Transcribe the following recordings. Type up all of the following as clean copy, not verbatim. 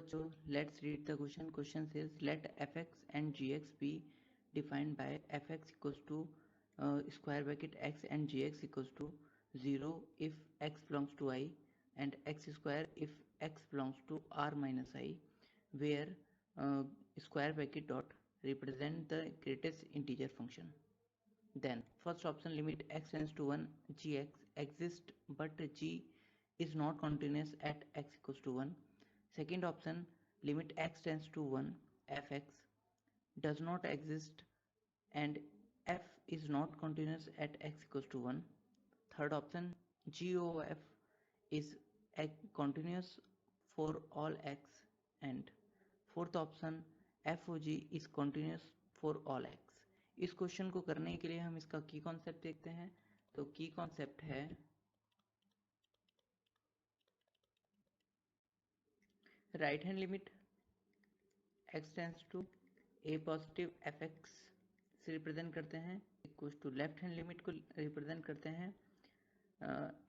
बच्चों, let's read the question. Question says let fx and gx be defined by fx equals to square bracket x and gx equals to 0 if x belongs to I and x square if x belongs to r minus I, where square bracket dot represent the greatest integer function. Then first option, limit x tends to 1 gx exists but g is not continuous at x equals to 1. Second option, limit x tends to 1 fx does not exist and f is not continuous at x equals to 1. Third option, g of f is continuous for all x. And fourth option, f of g is continuous for all x. इस question को करने के लिए हम इसका की concept देखते हैं. तो की कॉन्सेप्ट है right hand limit x tends to a positive fx से रिप्रेजेंट करते हैं, equals to left hand limit को रिप्रेजेंट करते हैं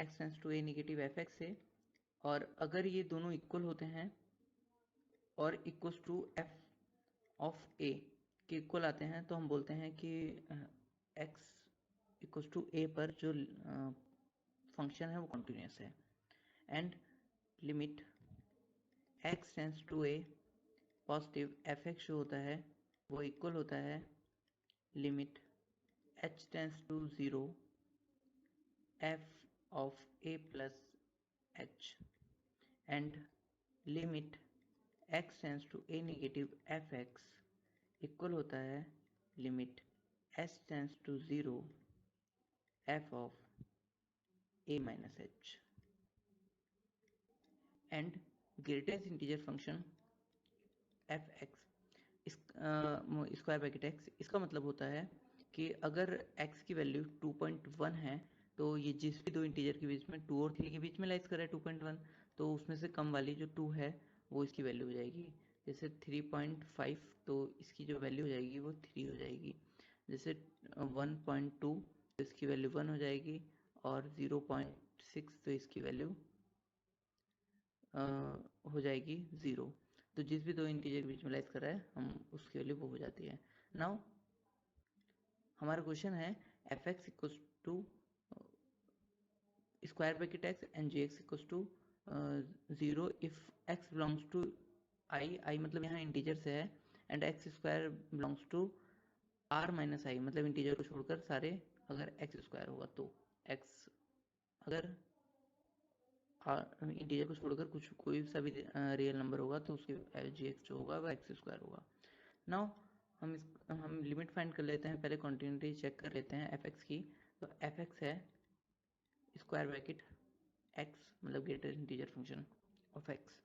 x tends to a negative fx से. और अगर ये दोनों इक्वल होते हैं और equals to f of a के इक्वल आते हैं तो हम बोलते हैं कि x इक्वल्स टू a पर जो फंक्शन है वो कॉन्टिन्यूस है. And limit x tends to a positive fx जो होता है वो इक्वल होता है limit h tends to 0 f of a plus h. And limit x tends to a negative fx equal होता है limit h tends to 0 f of a minus h. And greatest integer function fx square bracket x, इसका मतलब होता है कि अगर x की value 2.1 है तो ये जिस भी दो इंटीजर के बीच में 2 और 3 के बीच में लाइज कर रहा है 2.1, तो उसमें से कम वाली जो 2 है वो इसकी वैल्यू हो जाएगी. जैसे 3.5 तो इसकी जो वैल्यू हो जाएगी वो 3 हो जाएगी. जैसे 1.2 तो इसकी वैल्यू 1 हो जाएगी और 0.6 तो इसकी वैल्यू हो जाएगी 0. तो जिस भी दो इंटीजर के बीच में लाइज कर रहा है हम उसकी वैल्यू वो हो जाती है. नाउ हमारा क्वेश्चन है F X equals to square bracket X and G X equals to 0 if X belongs to I मतलब यहाँ इंटीजर से है, and X square belongs to R minus I मतलब इंटीजर को छोड़कर सारे अगर एक्स स्क्वायर होगा तो एक्स, अगर इंटीजर को छोड़कर कुछ कोई सा भी रियल नंबर होगा तो उसके जी एक्स जो होगा वो एक्स स्क्वायर होगा. नाउ हम लिमिट फाइंड कर लेते हैं. पहले कॉन्टिन्यूटी चेक कर लेते हैं एफ एक्स की. तो एफ एक्स है स्क्वायर ब्रैकेट एक्स मतलब greatest integer function of x.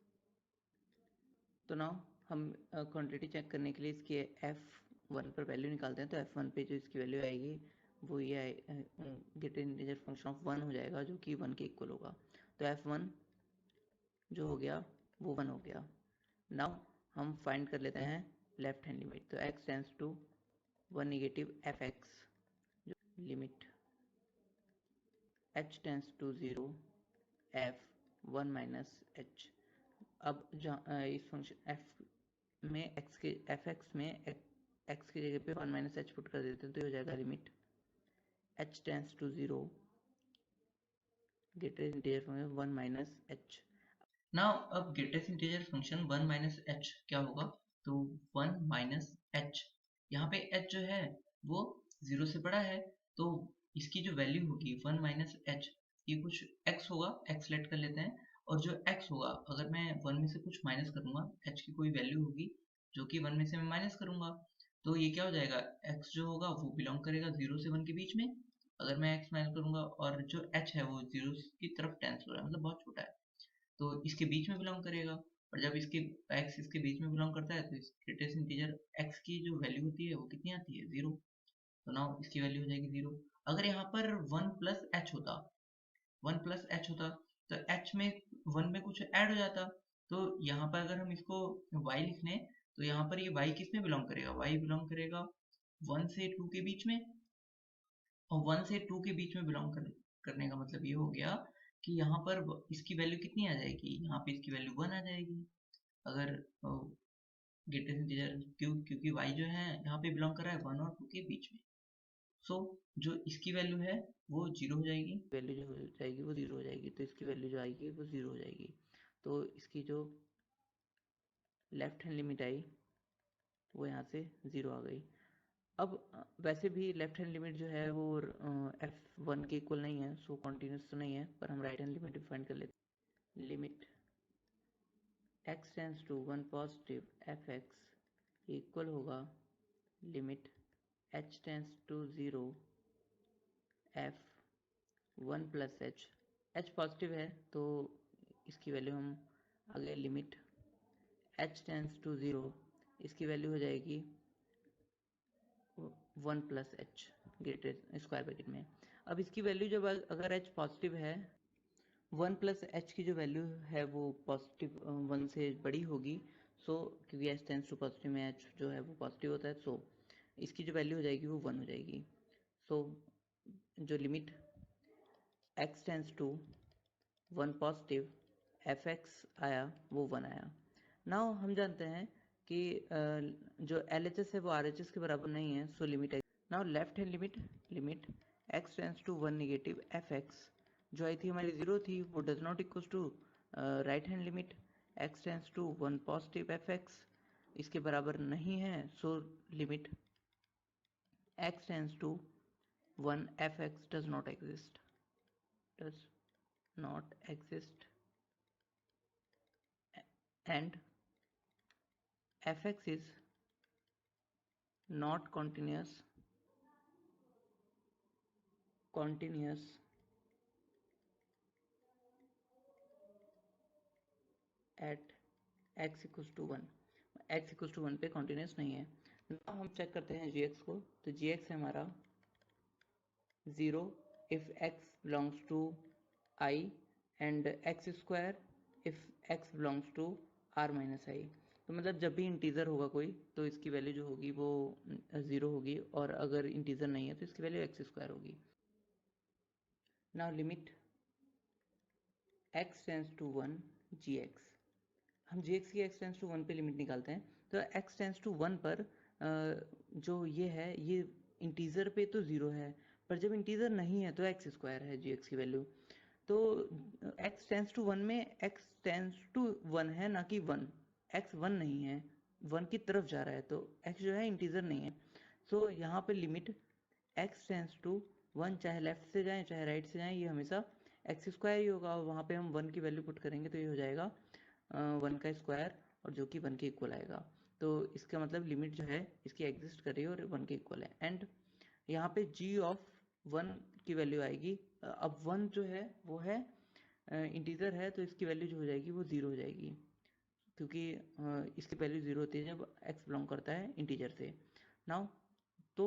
तो नाउ हम क्वांटिटी चेक करने के लिए इसके f1 पर वैल्यू निकालते हैं. तो f1 पे जो इसकी वैल्यू आएगी वो ये ग्रेटेस्ट इंटीजर फंक्शन ऑफ 1 हो जाएगा जो कि 1 के इक्वल होगा. तो f1 जो हो गया वो 1 हो गया. नाउ हम फाइंड कर लेते हैं लेफ्ट हैंड लिमिट. तो x tends to 1 negative fx limit h tends to 0 f 1 minus h. अब इस फंक्शन f में x के fx में x की जगह पे 1 माइनस h पुट कर देते हैं तो हो जाएगा limit h tends to 0 greatest integer function 1 minus h. Now अब greatest integer function 1 minus h क्या होगा? तो 1 माइनस h, यहाँ पे h जो है वो 0 से बड़ा है तो इसकी जो वैल्यू होगी 1 माइनस h ये कुछ x होगा, x लेट कर लेते हैं. और जो x होगा अगर मैं 1 में से कुछ माइनस करूंगा h की कोई वैल्यू होगी जो कि 1 में से मैं माइनस करूंगा तो ये क्या हो जाएगा, x जो होगा वो बिलोंग करेगा 0 से 1 के बीच में अगर मैं x माइनस करूंगा, और जो h है वो 0 की तरफ टेंस हो रहा है मतलब बहुत छोटा है तो इसके बीच में बिलोंग करेगा. और जब इसके x इसके बीच में बिलोंग करता है तो इस ग्रेटेस्ट इंटीजर x की जो वैल्यू होती है वो कितनी आती है 0. तो नाउ इसकी वैल्यू हो जाएगी 0. अगर यहाँ पर 1 प्लस h होता, 1 प्लस h होता तो h में 1 में कुछ ऐड हो जाता. तो यहाँ पर अगर हम इसको y लिख लें तो यहाँ पर ये y किस में बिलोंग करेगा, y बिलोंग करेगा 1 से 2 के बीच में. और 1 से 2 के बीच में बिलोंग करने का मतलब ये हो गया कि यहाँ पर इसकी वैल्यू कितनी आ जाएगी, यहाँ पे इसकी वैल्यू 1 आ जाएगी. अगर ग्रेटेस्ट इंटीजर क्योंकि y जो है यहाँ पे बिलोंग कर रहा है 1 और 2 के बीच में। सो जो इसकी वैल्यू है वो 0 हो जाएगी, वैल्यू जो हो जाएगी वो 0 हो जाएगी, तो इसकी वैल्यू जो आएगी वो 0 हो जाएगी। तो इसकी जो लेफ्ट हैंड लिमिट आई वो यहाँ से 0 आ गई। अब वैसे भी लेफ्ट हैंड लिमिट जो है वो f1 के इक्वल नहीं है, सो कॉन्टिन्यूस तो नहीं है, पर हम राइट हैंड लिमिट डिफाइन कर लेते हैं। Limit x tends to 1 positive fx equal होगा limit h tends to 0 f1 plus h positive है तो इसकी वैल्यू हम आगे लिमिट h टेंस टू 0, इसकी वैल्यू हो जाएगी 1 plus H greater square bracket में। अब इसकी वैल्यू जब अगर h पॉजिटिव है, 1 प्लस एच की जो वैल्यू है वो पॉजिटिव 1 से बड़ी होगी, सो क्योंकि h टेंस टू पॉजिटिव में h जो है वो पॉजिटिव होता है, सो इसकी जो वैल्यू हो जाएगी वो 1 हो जाएगी। सो जो limit x tends to 1 positive fx आया वो 1 आया। नाउ हम जानते हैं कि जो LHS है वो RHS के बराबर नहीं है, so limit now left hand limit x tends to 1 negative fx जो आई थी हमारी 0 थी वो does not equal to right hand limit x tends to 1 positive fx इसके बराबर नहीं है, so limit x tends to 1 fx does not exist and fx is not continuous at x equals to 1, x equals to 1 पे continuous नहीं है। now हम check करते हैं gx को, तो gx है हमारा 0 if x belongs to I and x square if x belongs to r minus I। तो मतलब जब भी इंटीजर होगा कोई तो इसकी वैल्यू जो होगी वो 0 होगी, और अगर इंटीजर नहीं है तो इसकी वैल्यू x स्क्वायर होगी। Now limit x tends to 1 gx, हम gx की x टेंस टू 1 पे लिमिट निकालते हैं, तो x टेंस टू 1 पर जो ये है ये इंटीजर पे तो 0 है, पर जब इंटीजर नहीं है तो x स्क्वायर है gx की वैल्यू। तो x टेंस टू 1 में x टेंस टू 1 है ना कि 1, x 1 नहीं है, 1 की तरफ जा रहा है, तो x जो है इंटीजर नहीं है। सो यहाँ पे लिमिट x टेंस टू 1 चाहे लेफ्ट से जाए चाहे राइट से जाए ये हमेशा x स्क्वायर ही होगा, और वहाँ पे हम 1 की वैल्यू पुट करेंगे तो ये हो जाएगा 1 का स्क्वायर, और जो कि 1 के इक्वल आएगा। तो इसका मतलब लिमिट जो है इसकी एग्जिस्ट कर रही है और 1 के इक्वल है, एंड यहाँ पे g ऑफ 1 की वैल्यू आएगी। अब 1 जो है वो है इंटीजर है, तो इसकी वैल्यू जो हो जाएगी वो 0 हो जाएगी, क्योंकि इसकी वैल्यू 0 होती है जब x बिलोंग करता है इंटीजर से। नाउ तो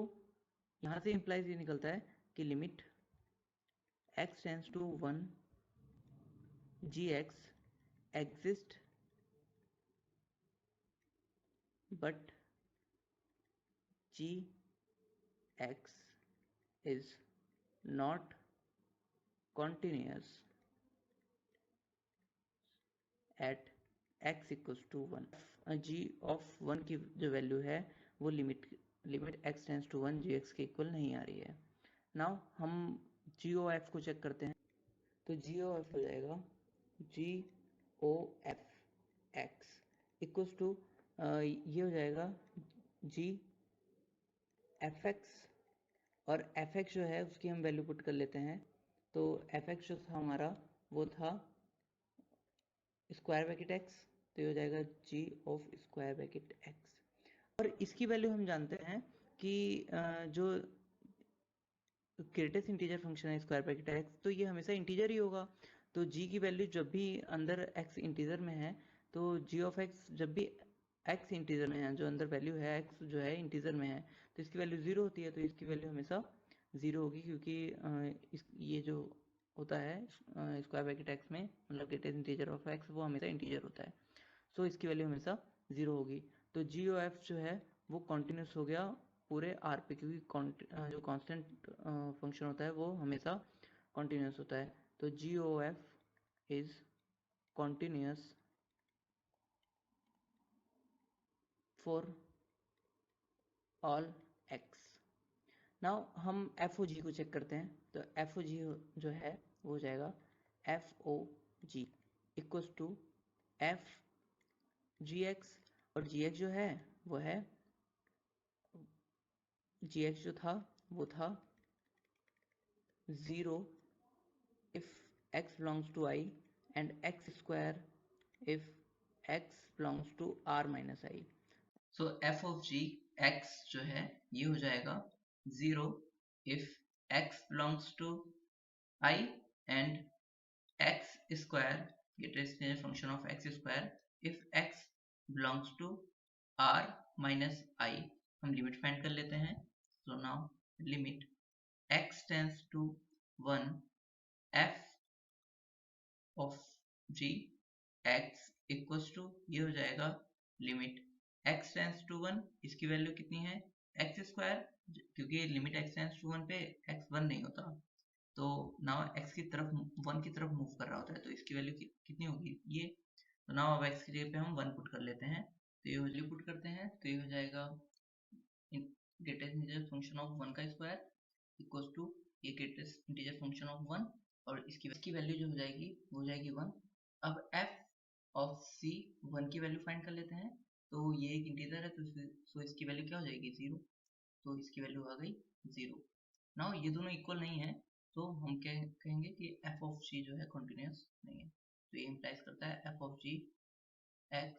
यहाँ से इम्प्लाइज ये निकलता है कि limit x tends to 1 gx exist but gx is not continuous at x equals to 1। g of 1 की जो वैल्यू है वो limit x tends to 1 gx के इक्वल नहीं आ रही है। नाउ हम जी ओ एफ को चेक करते हैं, तो जी ओ एफ हो जाएगा G O F X equals to ये हो जाएगा जी एफ एक्स, और एफ एक्स जो है उसकी हम वैल्यू पुट कर लेते हैं, तो एफ एक्स जो था हमारा वो था स्क्वायर ब्रैकेट एक्स, तो ये हो जाएगा जी ऑफ स्क्वायर ब्रैकेट एक्स। और इसकी वैल्यू हम जानते हैं कि जो ग्रेटेस्ट इंटीजर फंक्शन है स्क्वायर ब्रैकेट एक्स, तो ये हमेशा इंटीजर ही होगा। तो g की वैल्यू जब भी अंदर x इंटीजर में है, तो g ऑफ x जब भी x इंटीजर में है, जो अंदर वैल्यू है x जो है इंटीजर में है, तो इसकी वैल्यू 0 होती है, तो इसकी वैल्यू हमेशा 0 होगी, क्योंकि ये जो होता है स्क्वायर ब्रैकेट एक्स में मतलब ग्रेटेस्ट इंटीजर ऑफ x वो हमेशा इंटीजर होता है, सो इसकी वैल्यू हमेशा 0 होगी। तो जी ओ एफ जो है वो कॉन्टिन्यूस हो गया पूरे आर पे, क्योंकि जो कांस्टेंट फंक्शन होता है वो हमेशा कॉन्टिन्यूस होता है। तो G O F is continuous for all X. Now हम एफ ओ जी को चेक करते हैं, तो एफ ओ जी जो है वो हो जाएगा f O g equals to f g x, और जी एक्स जो है वो है जी एक्स जो था वो था 0 if x belongs to I and x square if x belongs to r minus I। So f of g x जो है ये हो जाएगा 0 if x belongs to I and x square, it is a function of x square if x belongs to r minus I। हम limit find कर लेते हैं। So now limit x tends to 1 f of g x equals to ये हो जाएगा limit x tends to 1, इसकी value कितनी है x स्क्वायर, क्योंकि लिमिट x टेंस टू 1 पे x 1 नहीं होता, तो नाउ x की तरफ 1 की तरफ मूव कर रहा होता है, तो इसकी वैल्यू कितनी होगी ये। तो नाउ अब x की जगह पे हम 1 पुट कर लेते हैं, तो ये वैल्यू पुट करते हैं तो ये हो जाएगा ग्रेटेस्ट इंटीजर फंक्शन ऑफ 1 का स्क्वायर इक्वल्स टू ये ग्रेटेस्ट इंटीजर फंक्शन ऑफ 1, और इसकी वैल्यू जो हो जाएगी वो हो जाएगी 1। अब f ऑफ c 1 की वैल्यू फाइंड कर लेते हैं, तो ये एक इंटीजर है तो इसकी वैल्यू क्या हो जाएगी 0, तो इसकी वैल्यू आ गई 0। नाउ ये दोनों इक्वल नहीं है, तो हम कहेंगे कि f ऑफ g जो है कॉन्टिन्यूस नहीं है, तो ये इम्प्लाइज करता है f of g x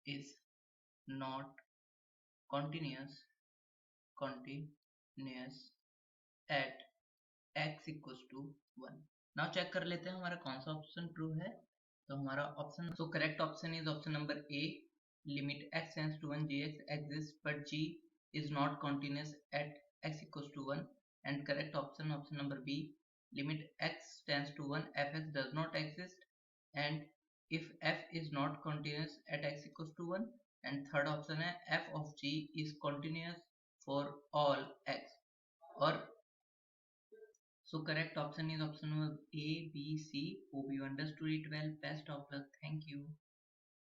is not continuous at x equals to 1। Now check कर लेते हैं हमारा कौन सा ऑप्शन ट्रू है, तो हमारा option, so correct option is option number A, limit x tends to 1 gx exists but g is not continuous at x equals to 1, and correct option option number b, limit x tends to 1 fx does not exist, and if f is not continuous at x equals to 1, and third option है f of g is continuous for all x, और so correct option is option number A, B, C. Hope you understood it well. Best of luck. Thank you.